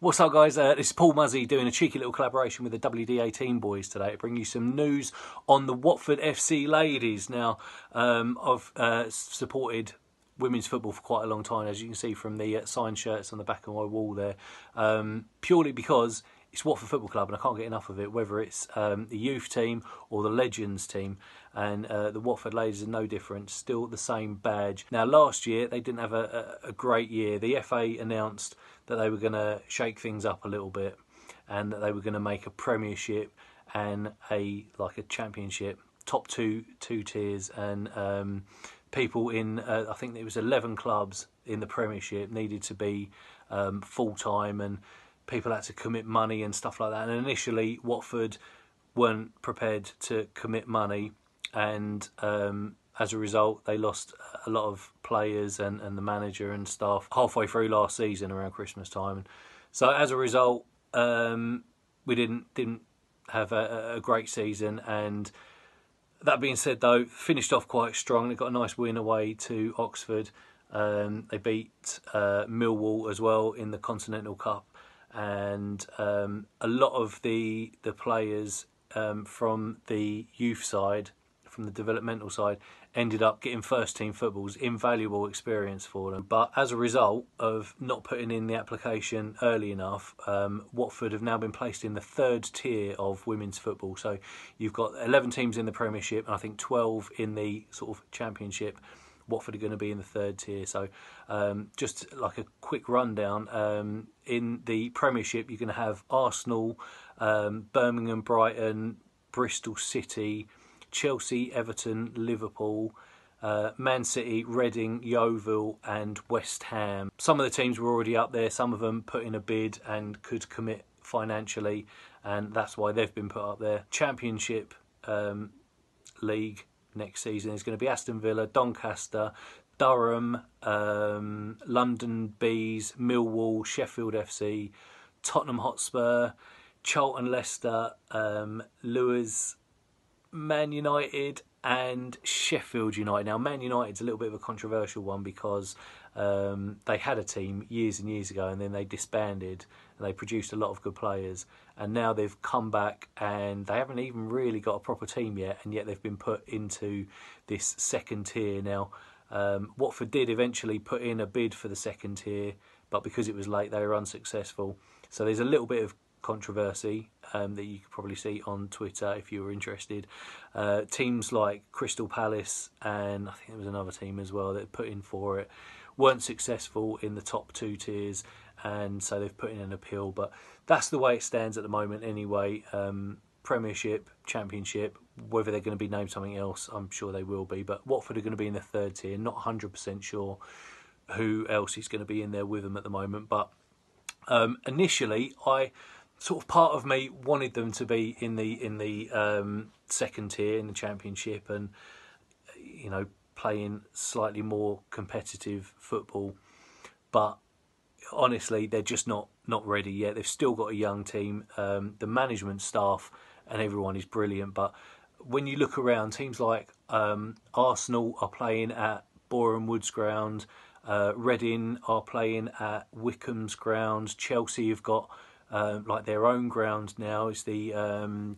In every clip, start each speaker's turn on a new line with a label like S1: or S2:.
S1: What's up, guys? This is Paul Muzzy doing a cheeky little collaboration with the WD18 boys today to bring you some news on the Watford FC ladies. Now, I've supported women's football for quite a long time, as you can see from the signed shirts on the back of my wall there, purely because it's Watford Football Club and I can't get enough of it, whether it's the youth team or the Legends team. And the Watford ladies are no different, still the same badge. Now, last year they didn't have a great year. The FA announced that they were going to shake things up a little bit and that they were going to make a Premiership and a Championship, top two tiers, and people in I think it was 11 clubs in the Premiership needed to be full-time, and people had to commit money and stuff like that. And initially Watford weren't prepared to commit money, and as a result they lost a lot of players and the manager and staff halfway through last season around Christmas time. So as a result we didn't have a great season. And that being said, though, finished off quite strong. They got a nice win away to Oxford. They beat Millwall as well in the Continental Cup, and a lot of the players from the youth side, from the developmental side, ended up getting first team footballs, invaluable experience for them. But as a result of not putting in the application early enough, Watford have now been placed in the third tier of women's football. So you've got 11 teams in the Premiership and I think 12 in the sort of Championship. Watford are going to be in the third tier. So just like a quick rundown, in the Premiership you're going to have Arsenal, Birmingham, Brighton, Bristol City, Chelsea, Everton, Liverpool, Man City, Reading, Yeovil and West Ham. Some of the teams were already up there, some of them put in a bid and could commit financially, and that's why they've been put up there. Championship league next season is going to be Aston Villa, Doncaster, Durham, London Bees, Millwall, Sheffield FC, Tottenham Hotspur, Charlton, Leicester, Lewes, Man United and Sheffield United. Now, Man United's a little bit of a controversial one because they had a team years and years ago and then they disbanded, and they produced a lot of good players, and now they've come back and they haven't even really got a proper team yet, and yet they've been put into this second tier. Now, Watford did eventually put in a bid for the second tier, but because it was late they were unsuccessful. So there's a little bit of controversy that you could probably see on Twitter if you were interested. Teams like Crystal Palace and I think there was another team as well that put in for it weren't successful in the top two tiers, and so they've put in an appeal. But that's the way it stands at the moment anyway. Premiership, Championship, whether they're going to be named something else, I'm sure they will be, but Watford are going to be in the third tier. Not 100% sure who else is going to be in there with them at the moment, but initially part of me wanted them to be in the second tier in the Championship, and playing slightly more competitive football. But honestly, they're just not ready yet. They've still got a young team. The management staff and everyone is brilliant, but when you look around, teams like Arsenal are playing at Boreham Woods ground, Reading are playing at Wycombe's ground, Chelsea have got their own ground now. It's the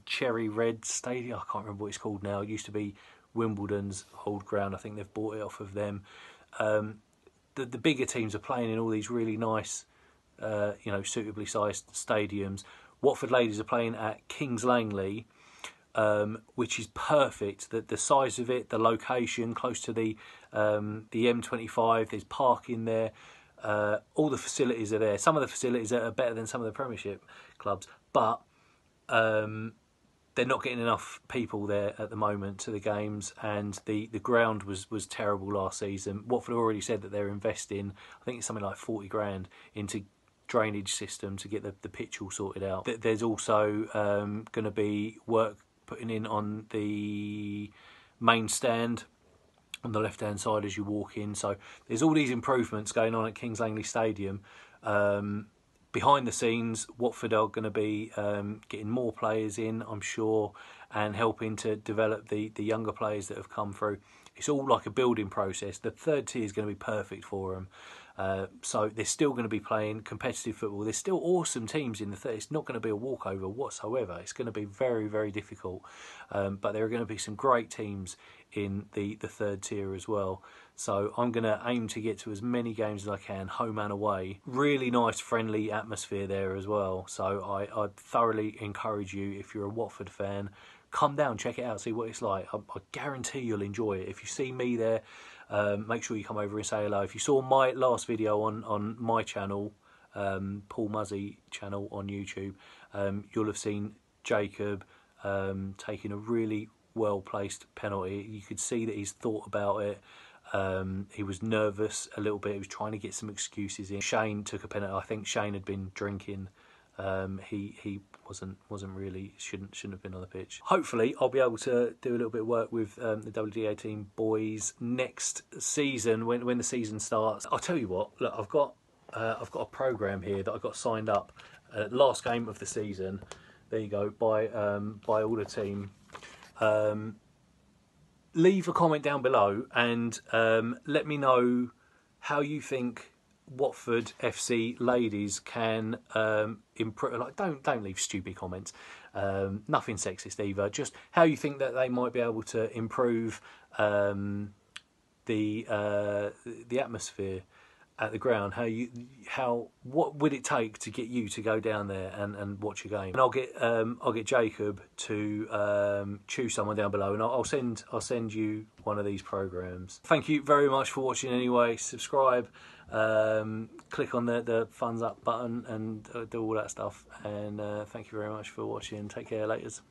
S1: Cherry Red Stadium. I can't remember what it's called now. It used to be Wimbledon's old ground. I think they've bought it off of them. The bigger teams are playing in all these really nice, suitably sized stadiums. Watford ladies are playing at Kings Langley, which is perfect. The size of it, the location, close to the M25. There's parking there. All the facilities are there. Some of the facilities are better than some of the Premiership clubs, but they're not getting enough people there at the moment to the games, and the ground was terrible last season. Watford already said that they're investing, I think it's something like 40 grand into drainage system to get the pitch all sorted out. There's also going to be work putting in on the main stand on the left hand side as you walk in. So there's all these improvements going on at Kings Langley Stadium. Behind the scenes, Watford are going to be getting more players in, I'm sure, and helping to develop the younger players that have come through. it's all like a building process. The third tier is going to be perfect for them. So they're still going to be playing competitive football. There's still awesome teams in the third. It's not going to be a walkover whatsoever. It's going to be very, very difficult. But there are going to be some great teams in the third tier as well. So I'm going to aim to get to as many games as I can, home and away. Really nice, friendly atmosphere there as well. So I thoroughly encourage you, if you're a Watford fan, come down, check it out, see what it's like. I guarantee you'll enjoy it. If you see me there, make sure you come over and say hello. If you saw my last video on my channel, Paul Muzzy channel on YouTube, you'll have seen Jacob taking a really well-placed penalty. You could see that he's thought about it. He was nervous a little bit. He was trying to get some excuses in. Shane took a penalty. I think Shane had been drinking. He wasn't really, shouldn't have been on the pitch. Hopefully I'll be able to do a little bit of work with the WD18 boys next season when the season starts. I'll tell you what, look, I've got a program here that I got signed up last game of the season. There you go, by all the team. Leave a comment down below and let me know how you think Watford FC ladies can improve. Like, don't leave stupid comments. Nothing sexist either. Just how you think that they might be able to improve the atmosphere at the ground. What would it take to get you to go down there and watch a game? And I'll get Jacob to choose someone down below, and I'll send you one of these programs. Thank you very much for watching anyway. Subscribe, click on the thumbs up button, and do all that stuff. And thank you very much for watching. Take care, laters.